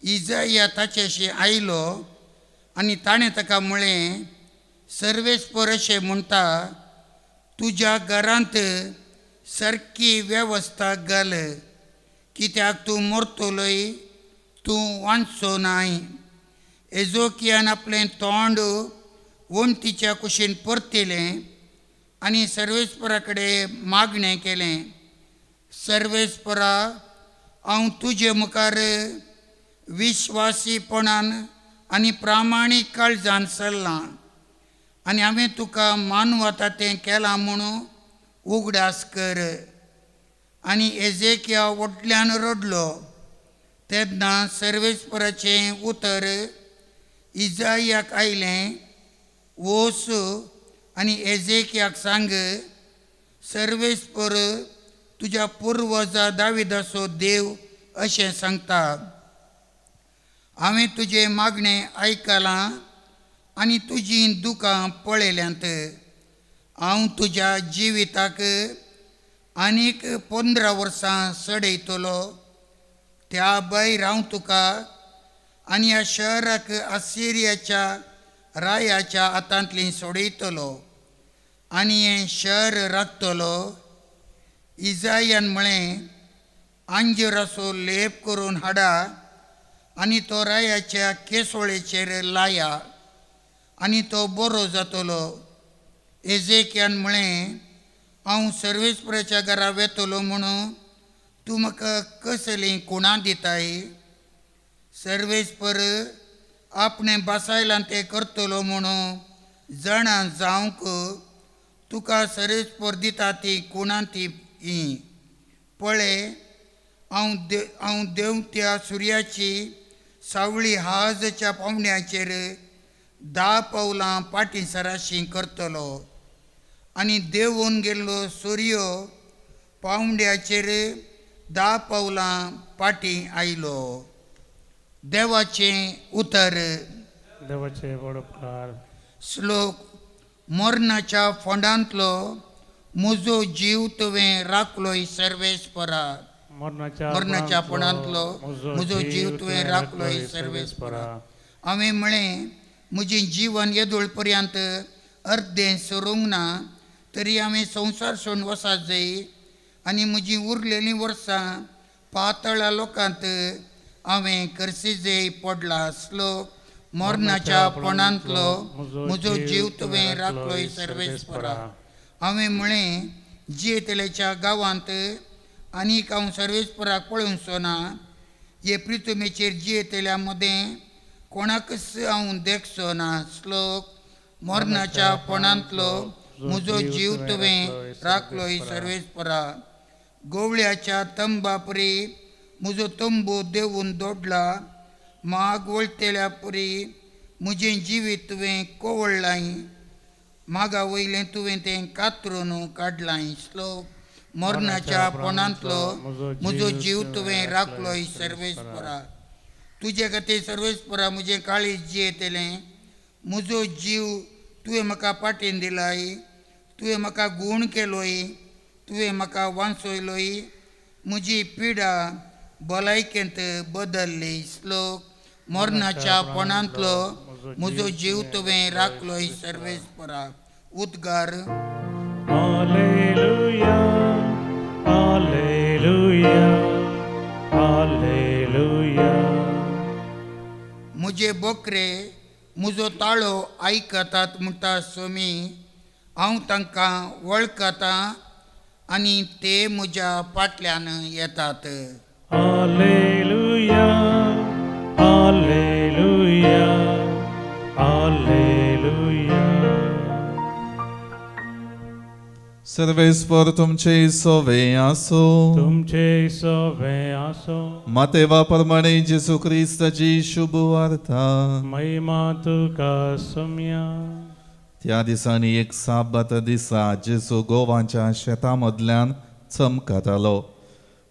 इजाया ताचेशी आयलो आनी ताणें ताका म्हळें, सर्वेस्पर अशें म्हणटा, तुज्या घरांत सारकी वेवस्था घाल, कित्याक तूं मरतलोय, तूं वांचचो नाय. एजोकियान आपलें तोंड वणटीच्या कुशीन परतिलें आनी सर्वेस्परा कडेन मागणें केलें, सर्वेस्परा, हांव तुजे मुखार विश्वासीपणान आनी प्रामाणीक काळजान चल्लां आनी हांवें तुका मानवता तें केलां म्हणून उगडास कर. आनी एजेकिया वटल्यान रडलो. तेन्ना सर्वेस्पराचें उतर इजायाक आयलें, वोस आनी एजेकियाक सांग, सर्वेस्पर तुज्या पुर्वजा दाविदाचो देव अशें सांगता, हांवें तुजें मागणें आयकलां आनी तुजीं दुकां पळयल्यांत. हांव तुज्या जिविताक आनीक 15 वर्सां सडयतलो. त्या भायर हांव तुका आनी ह्या शहराक असिरियाच्या रायाच्या हातांतली सोडयतलो आनी हें शहर राखतलो. इजायान म्हळें, आंजराचो लेप करून हाडा आनी तो रायाच्या केसोळेचेर लाया आनी तो बरो जातलो. एजेकियान म्हळें, हांव सर्वेस्पराच्या घरा वेतलो म्हणून तूं म्हाका कसलीं खुणां दिताय. सर्वेस्पर आपणें बासायलां तें करतलो म्हणून जाणा जावंक तुका सर्वेस्पर दिता ती खुणां ती पळय, हांव देंवत्या सुर्याची सावळी हाजच्या पावंड्याचेर 10 पावलां पाटी सराशी करतलो आनी देंवून गेल्लो सूर्य पावंड्याचेर 10 पावलां पाटी आयलो. देवाचें उतर. देवाचे बडोपकार. श्लोक. मरणाच्या फोंडांतलो म्हजो जीव तुवें राखलोय सर्वेस्परा. मरणाच्या फोंडांतलो म्हजो जीव तुवें राखलोय सर्वेस्परा. हांवें म्हळें, म्हजें जिवन येदोळ पर्यंत अर्दें सरूंक ना, तरी हांवें संवसार सोडून वचत जाय आनी म्हजीं उरलेलीं वर्सां पातळा लोकांत हांवें करसिजेय पडला. श्लोक. मरणाच्या फोंडांतलो म्हजो जीव तुवें राखलोय सर्वेस्परा. हांवें म्हळें, जियेतलेच्या गांवांत आनीक हांव सर्वेस्पराक पळोवचो ना. हे पृथ्वीचेर जियेतल्या मदें कोणाकच हांव देखचो ना. श्लोक. मरणाच्या फोंडांतलो म्हजो जीव तुवें राखलोय सर्वेस्परा. गोवळ्याच्या तंबा परी म्हजो तंबू देंवून दोडला. माग वळतेल्या परी म्हजें जिवीत तुवें कोवळ्ळाय, मागा वयलें तुवें तें कातरून काडलाय. श्लोक. मरणाच्या पोंडांतलो म्हजो जीव तुवें राखलोय सर्वेस्परा. तुजे खातीर सर्वेस्परा म्हजें काळीज जियेतलें. म्हजो जीव तुवें म्हाका पाटेन दिलाय. तुवें म्हाका गूण केलोय. तुवें म्हाका वांचयलोय. म्हजी पिडा भलायकेंत बदलली. श्लोक. मरणाच्या पोंडांतलो म्हजो जीव तुवें राखलोय सर्वेस्परा. उद्गार. Hallelujah, hallelujah, hallelujah. म्हजे बकरे म्हजो ताळो आयकतात म्हणटा सोमी. हांव तांकां वळखतां आनी ते म्हज्या फाटल्यान येतात. Hallelujah, hallelujah, hallelujah. सर्वेस्पर तुमचे सोवे आसो. तुमचे सवे आसो. मातेवा प्रमाणे जेसू ख्रिस्ताची शुभ वार्ता. महिमा तुका सोम्या. त्या दिसांनी एक साबत दिसा जेसू गोवांच्या शेतामदल्यान चमकतालो.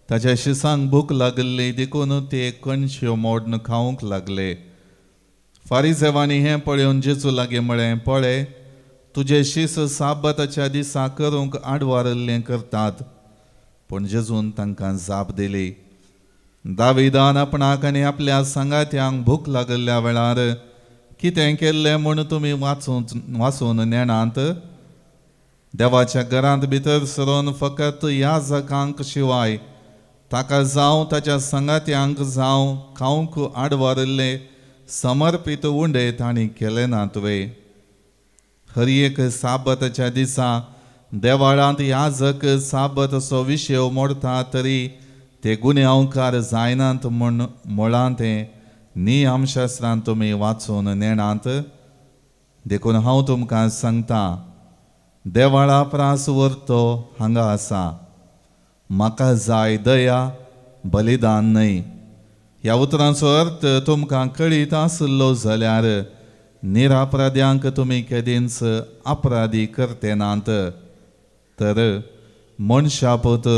ताच्या शिसांक भूक लागली देखून ते कणश्यो मोडून खावंक लागले. फारिसेवांनी हें पळोवन जेसू लागीं म्हळें, पळय, तुजे शीस साबताच्या दिसा करूंक आडवारल्लें करतात. पूण जेजून तांकां जाप दिली, दाविदान आपणाक आनी आपल्या सांगात्यांक भूक लागल्या वेळार कितें केल्लें म्हूण तुमी वाचून नेणात. देवाच्या घरांत भितर सरून फकत याजकांक शिवाय ताका जावं ताच्या संगात्यांक जावं खावंक आडवारल्ले समर्पीत उंडे तांणी केले ना तुवें. हर एक साबताच्या दिसा देवाळांत याजक साबतचो विशय मोडता तरी ते गुन्यांवकार जायनात म्हूण म्हळां तें नियमशास्त्रांत तुमी वाचून नेणात. देखून हांव तुमकां सांगतां, देवाळा प्रास व्हरतो हांगा आसा. म्हाका जाय दया, बलिदान न्हय. ह्या उतरांचो अर्थ तुमकां कळीत आसलो जाल्यार निरापराध्यांक तुमी केदींच अपराधी करते नात, तर मनशापूत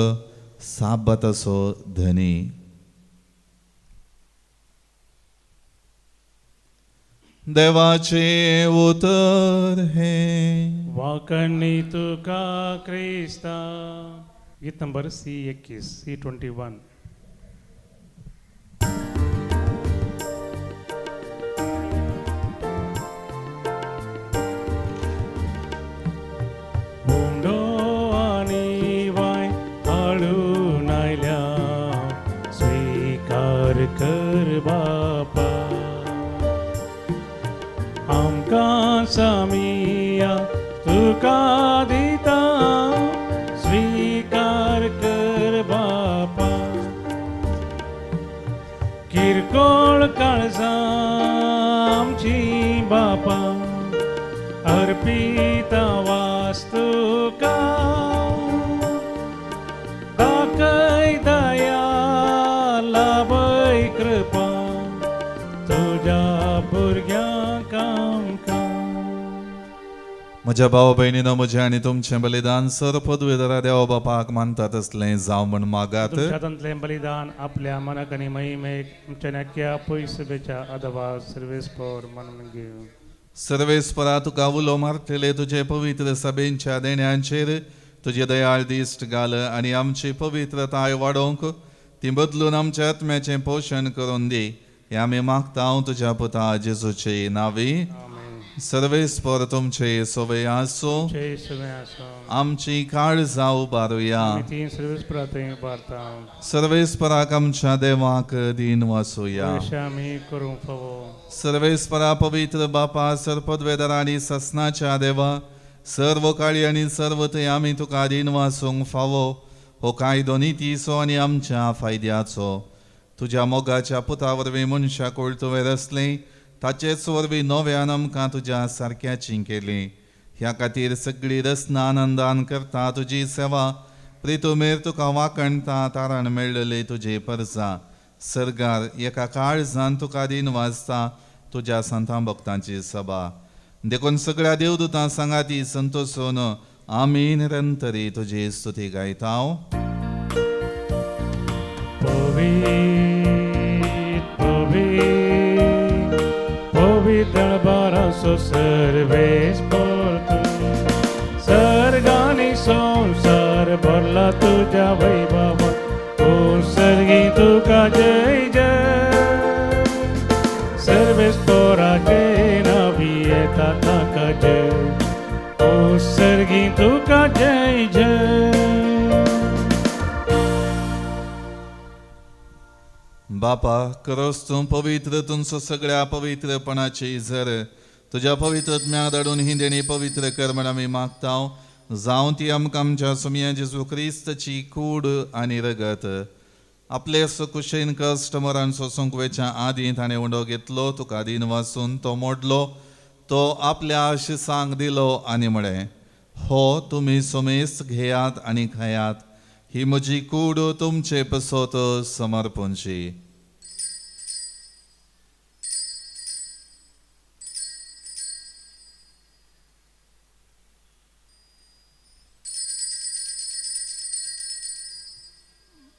साबताचो धनी. देवाचे उतर हे. वाकणी तुका क्रिस्ता. गीत नंबर C21, C21. हुंडो आनी वाय हाडून आयल्या, स्वीकार कर बापा. आमकां सामिया तुका दिता, स्वीकार कर बापा. किरकोळ काळजां आमची बापा, अर्पिता वास्तुका. दाखय दया, लाभय कृपा, तुज्या भुरग्यांक आमकां. म्हज्या भाव भयणीनो, म्हजें आनी तुमचें बलिदान सर पदवीधरा देवा बापाक मानतात तसलें जावं म्हण मागात. तुमच्या हातांतलें बलिदान आपल्या मनाक आनी महिमेक तुमच्या नक्या पयसुबेच्या अदबा सर्वेस्पर म्हणून घेवं. सर्वेस्परा तुका उलो मारतले तुजे पवित्र सभेंच्या देण्यांचेर तुजे दयाळ दिश्ट घाल आनी आमची पवित्रताय वाडोवंक ती बदलून आमच्या आत्म्याचें पोशण करून दी. हें आमी मागता हांव तुज्या पुता जेजूचे नांवी. सर्वेस्पर तुमचे सोवे आसो. आमची काळजां उबारुया. सर्वेस्पराक आमच्या देवाक दिन वासुया. सर्वेस्परा पवित्र बापा, सरपदवेदर आनी ससनाच्या देवा, सर्व काळी आनी सर्व थंय आमी तुका दिन वासूंक फावो. हो कायदो नितीचो आनी आमच्या फायद्याचो. तुज्या मोगाच्या पुता वरवीं मनशाक तुवें रचलें, ताचेच वरवीं नव्यान आमकां तुज्या सारक्याची केली. ह्या खातीर सगळी रसना आनंदान करता तुजी सेवा. प्रितुमेर तुका वाकणटा तारण मेळ्ळले तुजे परजा. सर्गार एका काळजान तुका दिन वाजता. तुझ्या संतां भक्तांची सभा देखून सगळ्या देवदूतां सांगाती संतोषून आमी निरंतरी तुझी स्तुती गायताव. Păvit baraso servești portu, Sărganii संसार भरला तुझ्या वैभवात, ओ सर्गी तुका जय जय. सर्वेस पोराचे नावी येतात ताका जय, ओ सर्गी तुका जय जय. बापा करोस तूं पवित्र तुमचो सगळ्या पवित्रपणाची इजर तुझ्या पवित्रत्म्या धाडून ही देणी पवित्र कर म्हण आमी मागताव. जावं ती आमकां आमच्या सुमया जेजू क्रिस्ताची कूड आनी रगत आपले कुशेन कश्ट मरण सोसूंक वेच्या आदीं ताणें उंडो घेतलो, तुका आदीन वाचून तो मोडलो, तो आपल्या आशिसांक दिलो आनी म्हळें, हो तुमी सोमेस्त घेयात आनी खायात, ही म्हजी कूड तुमचे पसोत समर्पणची.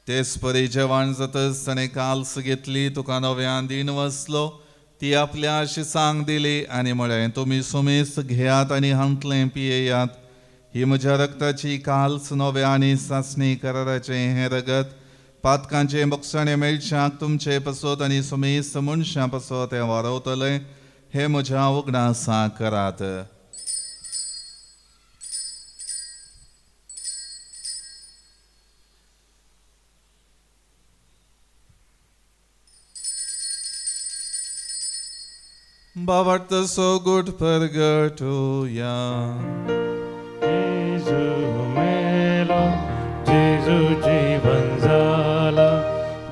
तेच परी जेवण जातच ताणें काल्स घेतली, तुका नव्यान दिन वसलो, ती आपल्या आशिसांक दिली आनी म्हळें, तुमी सोमेस्त घेयात आनी हांतलें पियेयात, ही म्हज्या रक्ताची काल्स नवे आनी सासणी कराराचें हें रगत पातकांचे मोक्षाणें मेळशाक तुमचे पसोत आनी सोमेस्त मनशां पसोत हें वारवतलें, हे म्हज्या उगडासा करात. बावट सोगुट परगटूया. जेजू मेलो, जेजू जीवन जाला,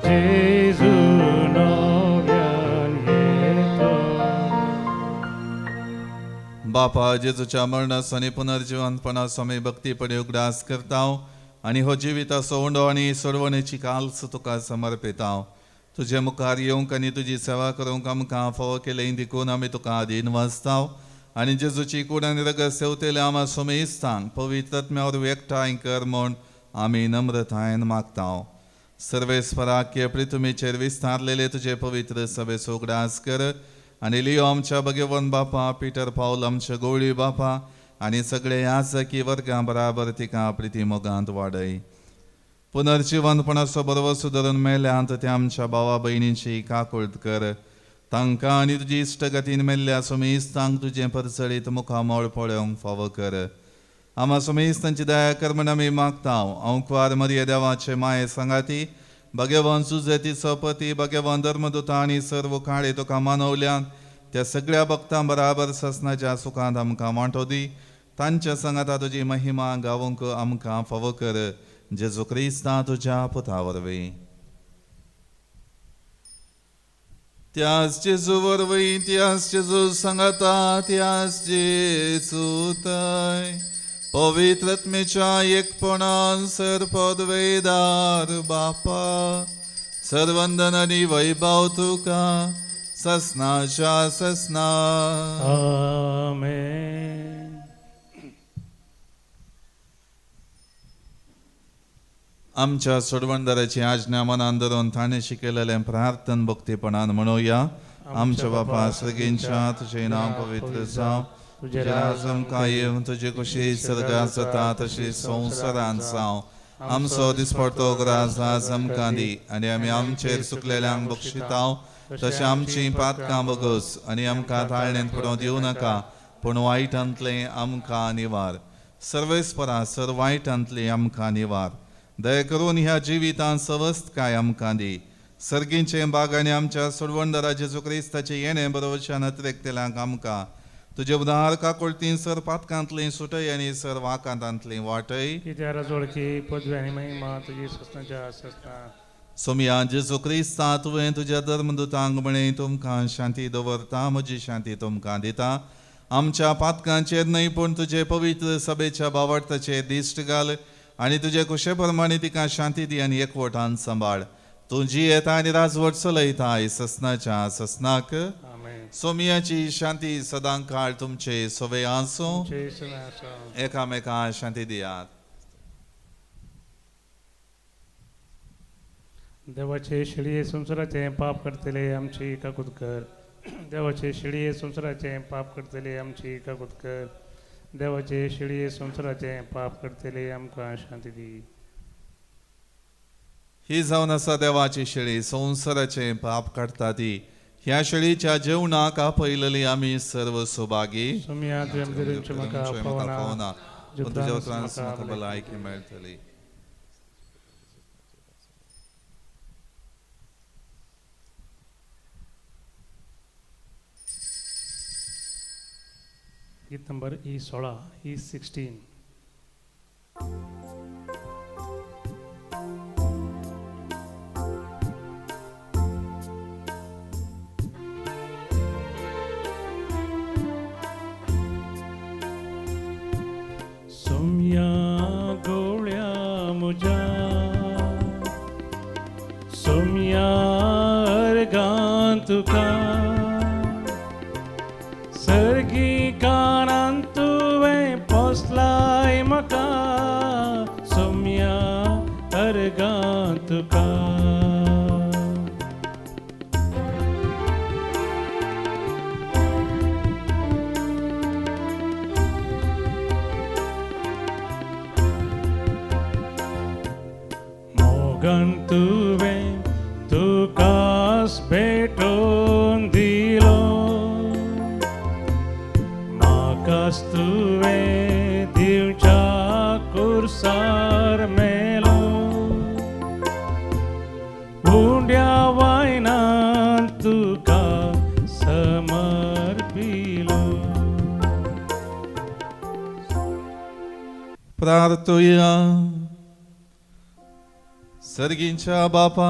जेजू नव्यान येतो. बापा जेजूच्या मरणास आनी पुनर्जिवंतपणास आमी भक्तीपणे उगडास करताव आनी हो जिविताचो उंडो आनी सोडवणेची काल्स तुका समर्पिताव. तुजे मुखार येवंक आनी तुजी सेवा करूंक आमकां फावो केलें देखून आमी तुका आदीन वाचताव आनी जेजूची कूड आनी रगत सेवतेल्या आमा सोमेस्तांक पवित्रत्म्यावर एकठांय कर म्हूण आमी नम्रतायेन मागताव. सर्वेस्पराक्य पृथ्वीचेर विस्तारलेले तुजे पवित्र सभेचो उगडास कर आनी लियो आमच्या भगवन बापा, पिटर पावल आमच्या गवळी बापा आनी सगळे याजकी वर्गां बराबर तिका प्रितीमोगांत वाडय. पुनर्जिवंतपणाचो बरोबर सुदारून मेल्यांत त्या आमच्या भावा भयणींची काकूळट कर, तांकां आनी तुजी इश्टगतीन मेल्ल्या सोमेस्तांक तुजें परचळीत मुखामोळ पळोवंक फावो कर. आमा सोमेस्तांची दया कर म्हण आमी मागताव. अंकवार मरिये देवाचे माये सांगाती, भगवान सुजेतीचो पती, भगवान धर्मदूता आनी सर्व काळे तुका मानवल्यान त्या सगळ्या भक्तां बराबर ससनाच्या सुखांत आमकां वांटो दी. तांच्या सांगाता तुजी महिमा गावूंक आमकां फावो कर. जेजू क्रिस्ता तुझ्या पुता वरवीं. त्याच जेजू वरवीं, त्याच जेजू सांगाता, त्याच जेजू थंय पवित्रत्मेच्या एकपणान सरपदवेदार बापा, सर्वंदन आनी वैभव तुका ससनाच्या ससना. आमेन. आमच्या सोडवणदाराची आज्ञा मनान धरून ताणें शिकयलेलें प्रार्थन भक्तीपणान म्हणुया. आमच्या बापा सर्गींच्या तुजें नांव पवित्र जावं, तुजें राज आमकां येवं, तुजी कुशी सर्गांत जाता तशी संवसारांत जावं. आमचो दिसपडटो ग्रास आज आमकां दी आनी आमी आमचेर चुकलेल्यांक बक्षिताव, तशें आमचीं पातकां बगोस आनी आमकां ताळणेंत पडोवं दिवं नाका, पूण वायटांतलें आमकां निवार. सर्वेस्परा सर वायटांतलें आमकां निवार. दया करून ह्या जिवितांत सवस्थकाय आमकां दी. सर्गींचे बागांनी आमच्या सोडवणदारा जेजू क्रिस्ताचे येणे बरोवरच्या नत्रेकतेल्यांक आमकां तुजे उदार काकुळतीन सर पातकांतलें सुटय आनी सर वाकांतांतलें वाटय. कित्या राजवडकी पदवी आनी महिमा तुजी ससनाच्या ससना. सोमया जेजू क्रिस्ता तुवें तुज्या धर्मदूतांक म्हणे तुमकां शांती दवरता, म्हजी शांती तुमकां दिता. आमच्या पातकांचेर न्हय पूण तुजे पवित्र सभेच्या बावडताचेर दिश्ट घाल आनी तुजे कुशे प्रमाणे तिका शांती दी आनी एकवटान सांबाळ. तुजी येता आनी राजवट चलयताय ससनाच्या ससनाक. सोमियाची शांती सदां काळ तुमचे सोबे आसूं तुमचे सगळे आसूं. एकामेका शांती दियात. देवाचे शिळये संसाराचे पाप करतले आमची काकूत कर. देवाचे शिळये संसाराचे पाप करतले आमची काकूत कर. देवाचे शिळये संसाराचे पाप करतले आमकां शांती दी. ही जावन आसा देवाची शेळी संवसाराचे पाप काडटा ती. ह्या शेळीच्या जेवणाक आपयलेली आमी सर्व सोबागी. सुमिया तुवें दिवचे म्हाका पावना. पण तुज्या उतरान म्हाका भलायकी मेळटली. गीत नंबर E16 E16. सोम्या गोळ्या मुजा सोम्या अर्गां तुका सर्गी कानान तुवें पोसलाय म्हाका सोम्या अर्गां तुका. मोगन तुवें तुकास भेटोवन दिलो म्हाकास तुवें दिवच्या कुर्सार मेलो. उंड्या वायनान तुका समर्पिलो. प्रार्थुया. सर्गींच्या बापा,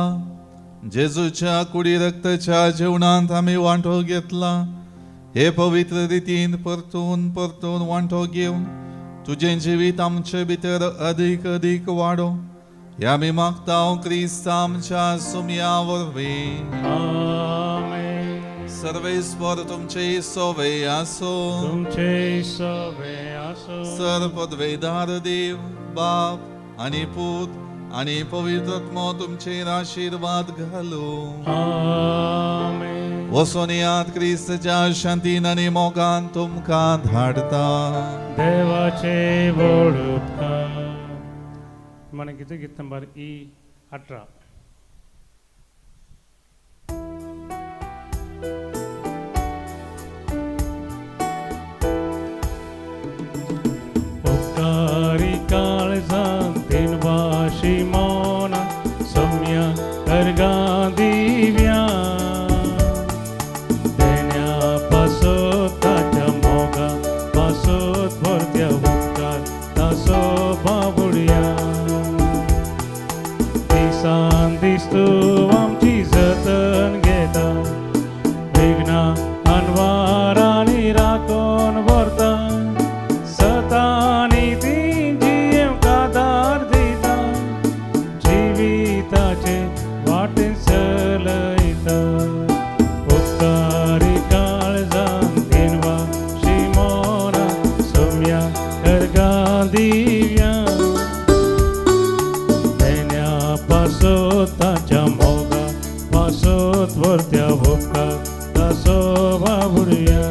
जेजूच्या कुडी रक्ताच्या जेवणांत आमी वांटो घेतला. हे पवित्र रितीन परतून परतून वांटो घेवन तुझे जिवीत आमचे भितर अदीक अदीक वाडो. हे आमी मागता क्रिस्त आमच्या सुमया वरवीं. आमेन. सर्वेस्वर तुमचे सोवे आसो. तुमचे सवे आसो. सर्वपदवेदार देव बाप आणि पूत आणि पवित्रात्मा तुमचेर आशीर्वाद घालो. आमेन. वसोनियात क्रिस्तच्या शांतीन आनी मोगान तुमकां धाडता. देवाचे व्हड उपकार. मन गीत नंबर E18. उपकारी काळजान दिनवाशी मोना सोम्या अर्गां दिव्या देण्या पासोत ताच्या मोगा पासोत भरत्या उपकार तासो बाबुड्या. दिसान दीस तूं आमची जतन घेता विघ्ना अनवारांनी राखोन व्हरता. सतानी ती जीव कादार दिता जिविताचे वाटेन चलयता. उपकारी काळजान दिनवा शिमोना सोम्या अर्गां दिव्या देण्या पासोत ताच्या मोगा पासोत व्हरत्या उपकार तासो बाबुड्या.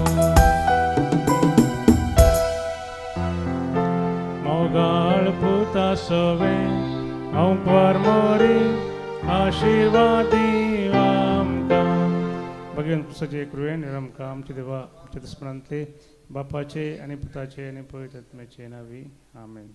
मोगाळ पुता सोवे हांव परमोरी आशीर्वादी आमकां. भगवान पुरुषाचे कृपेन आमकां आमचे देवा आमच्या दुस्मनांतले बापाचे आनी पुताचे आनी पवित्र आत्म्याचे नांवी आमेन.